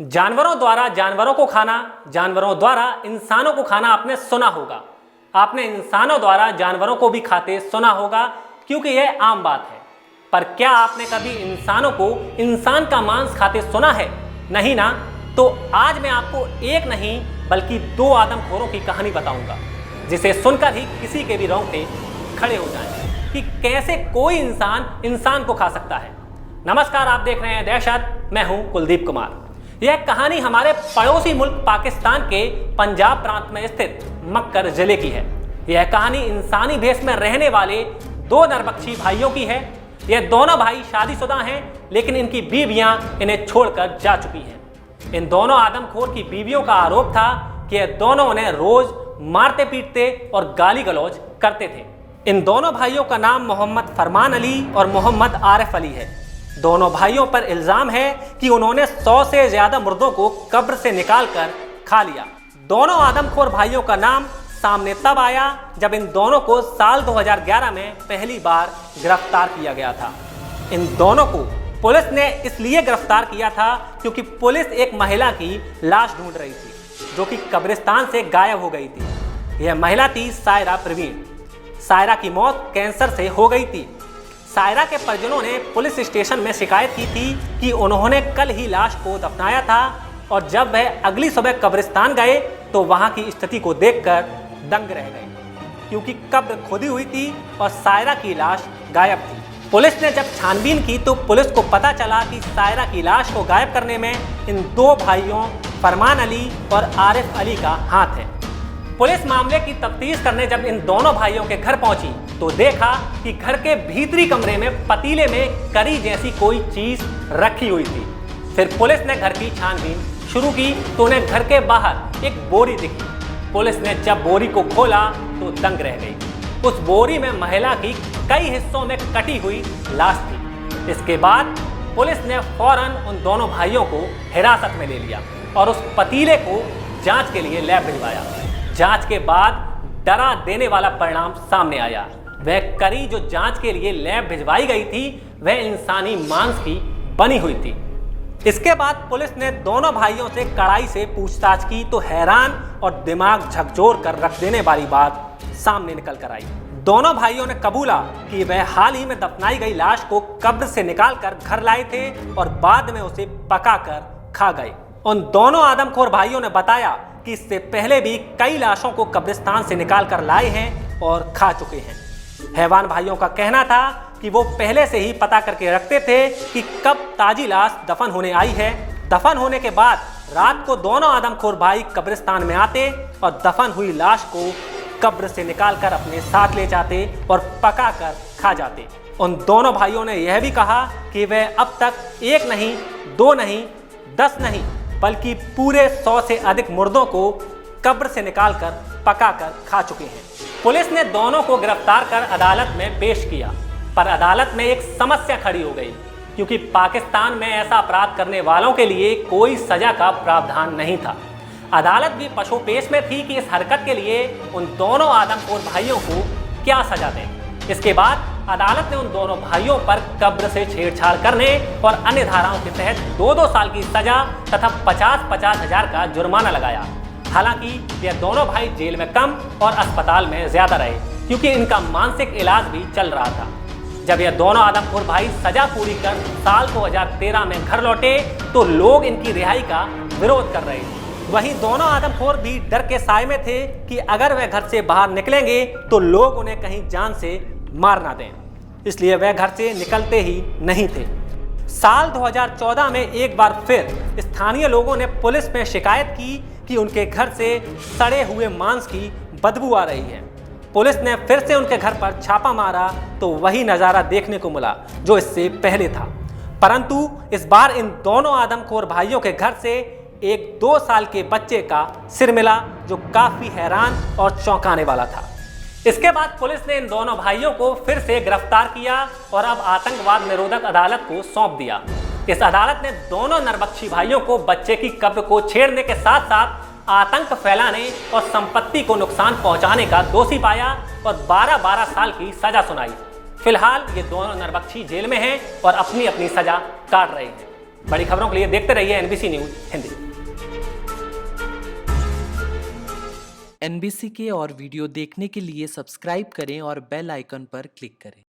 जानवरों द्वारा जानवरों को खाना, जानवरों द्वारा इंसानों को खाना आपने सुना होगा। आपने इंसानों द्वारा जानवरों को भी खाते सुना होगा, क्योंकि यह आम बात है। पर क्या आपने कभी इंसानों को इंसान का मांस खाते सुना है? नहीं ना। तो आज मैं आपको एक नहीं बल्कि दो आदमखोरों की कहानी बताऊंगा, जिसे सुनकर ही किसी के भी रोंगटे खड़े हो जाएं कि कैसे कोई इंसान को खा सकता है। नमस्कार, आप देख रहे हैं दहशत। मैं हूं कुलदीप कुमार। यह कहानी हमारे पड़ोसी मुल्क पाकिस्तान के पंजाब प्रांत में स्थित मक्कर जिले की है। यह कहानी इंसानी भेष में रहने वाले दो नरबक्षी भाइयों की है। यह दोनों भाई शादीशुदा हैं, लेकिन इनकी बीवियां इन्हें छोड़कर जा चुकी हैं। इन दोनों आदमखोर की बीवियों का आरोप था कि यह दोनों उन्हें रोज मारते पीटते और गाली गलौज करते थे। इन दोनों भाइयों का नाम मोहम्मद फरमान अली और मोहम्मद आरिफ अली है। दोनों भाइयों पर इल्जाम है कि उन्होंने 100 से ज्यादा मुर्दों को कब्र से निकालकर खा लिया। दोनों आदमखोर भाइयों का नाम सामने तब आया जब इन दोनों को साल 2011 में पहली बार गिरफ्तार किया गया था। इन दोनों को पुलिस ने इसलिए गिरफ्तार किया था क्योंकि पुलिस एक महिला की लाश ढूंढ रही थी, जो कि कब्रिस्तान से गायब हो गई थी। यह महिला थी सायरा प्रवीण। सायरा की मौत कैंसर से हो गई थी। सायरा के परिजनों ने पुलिस स्टेशन में शिकायत की थी कि उन्होंने कल ही लाश को दफनाया था, और जब वह अगली सुबह कब्रिस्तान गए तो वहां की स्थिति को देखकर दंग रह गए, क्योंकि कब्र खुदी हुई थी और सायरा की लाश गायब थी। पुलिस ने जब छानबीन की तो पुलिस को पता चला कि सायरा की लाश को गायब करने में इन दो भाइयों फरमान अली और आरिफ अली का हाथ है। पुलिस मामले की तफ्तीश करने जब इन दोनों भाइयों के घर पहुंची तो देखा कि घर के भीतरी कमरे में पतीले में करी जैसी कोई चीज रखी हुई थी। फिर पुलिस ने घर की छानबीन शुरू की तो उन्हें घर के बाहर एक बोरी दिखी। पुलिस ने जब बोरी को खोला तो दंग रह गई। उस बोरी में महिला की कई हिस्सों में कटी हुई लाश थी। इसके बाद पुलिस ने फौरन उन दोनों भाइयों को हिरासत में ले लिया और उस पतीले को जांच के लिए लैब भिजवाया। जांच के बाद डरा देने वाला परिणाम सामने आया। वह करी जो जांच के लिए लैब भिजवाई गई थी, वह इंसानी मांस की बनी हुई थी। इसके बाद पुलिस ने दोनों भाइयों से कड़ाई से पूछताछ की तो हैरान और दिमाग झकझोर कर रख देने वाली बात सामने निकल कर आई। दोनों भाइयों ने कबूला कि वह हाल ही में दफनाई गई लाश को कब्र से निकालकर घर लाए थे और बाद में उसे पकाकर खा गए। उन दोनों आदमखोर भाइयों ने बताया कि इससे पहले भी कई लाशों को कब्रिस्तान से निकालकर लाए हैं और खा चुके हैं। हैवान भाइयों का कहना था कि वो पहले से ही पता करके रखते थे कि कब ताजी लाश दफन होने आई है। दफन होने के बाद रात को दोनों आदमखोर भाई कब्रिस्तान में आते और दफन हुई लाश को कब्र से निकालकर अपने साथ ले जाते और पकाकर खा जाते। उन दोनों भाइयों ने यह भी कहा कि वह अब तक एक नहीं, दो नहीं, 10 नहीं, बल्कि पूरे 100 से अधिक मुर्दों को कब्र से निकालकर पकाकर खा चुके हैं। पुलिस ने दोनों को गिरफ्तार कर अदालत में पेश किया, पर अदालत में एक समस्या खड़ी हो गई, क्योंकि पाकिस्तान में ऐसा अपराध करने वालों के लिए कोई सजा का प्रावधान नहीं था। अदालत भी पशोपेश में थी कि इस हरकत के लिए उन दोनों आदमखोर भाइयों को क्या सजा दें। इसके बाद अदालत ने उन दोनों भाइयों पर कब्र से छेड़छाड़ करने और अन्य धाराओं के तहत 2-2 साल की सजा तथा 50-50 हजार का जुर्माना लगाया। हालांकि यह दोनों भाई जेल में कम और अस्पताल में ज्यादा रहे, क्योंकि इनका मानसिक इलाज भी चल रहा था। जब यह दोनों आदमखोर भाई सजा पूरी कर साल 2013 में घर लौटे तो लोग इनकी रिहाई का विरोध कर रहे थे। वहीं दोनों आदमखोर भी डर के साए में थे कि अगर वह घर से बाहर निकलेंगे तो लोग उन्हें कहीं जान से मार ना दें, इसलिए वह घर से निकलते ही नहीं थे। साल 2014 में एक बार फिर स्थानीय लोगों ने पुलिस में शिकायत की कि उनके घर से सड़े हुए मांस की बदबू आ रही है। पुलिस ने फिर से उनके घर पर छापा मारा तो वही नज़ारा देखने को मिला जो इससे पहले था, परंतु इस बार इन दोनों आदमखोर भाइयों के घर से एक 2 साल के बच्चे का सिर मिला, जो काफी हैरान और चौंकाने वाला था। इसके बाद पुलिस ने इन दोनों भाइयों को फिर से गिरफ्तार किया और अब आतंकवाद निरोधक अदालत को सौंप दिया। इस अदालत ने दोनों नरबक्षी भाइयों को बच्चे की कब्र को छेड़ने के साथ साथ आतंक फैलाने और संपत्ति को नुकसान पहुंचाने का दोषी पाया और 12-12 साल की सजा सुनाई। फिलहाल ये दोनों नरबक्षी जेल में हैं और अपनी अपनी सजा काट रहे हैं। बड़ी खबरों के लिए देखते रहिए NBC न्यूज़ हिंदी। NBC के और वीडियो देखने के लिए सब्सक्राइब करें और बेल आइकन पर क्लिक करें।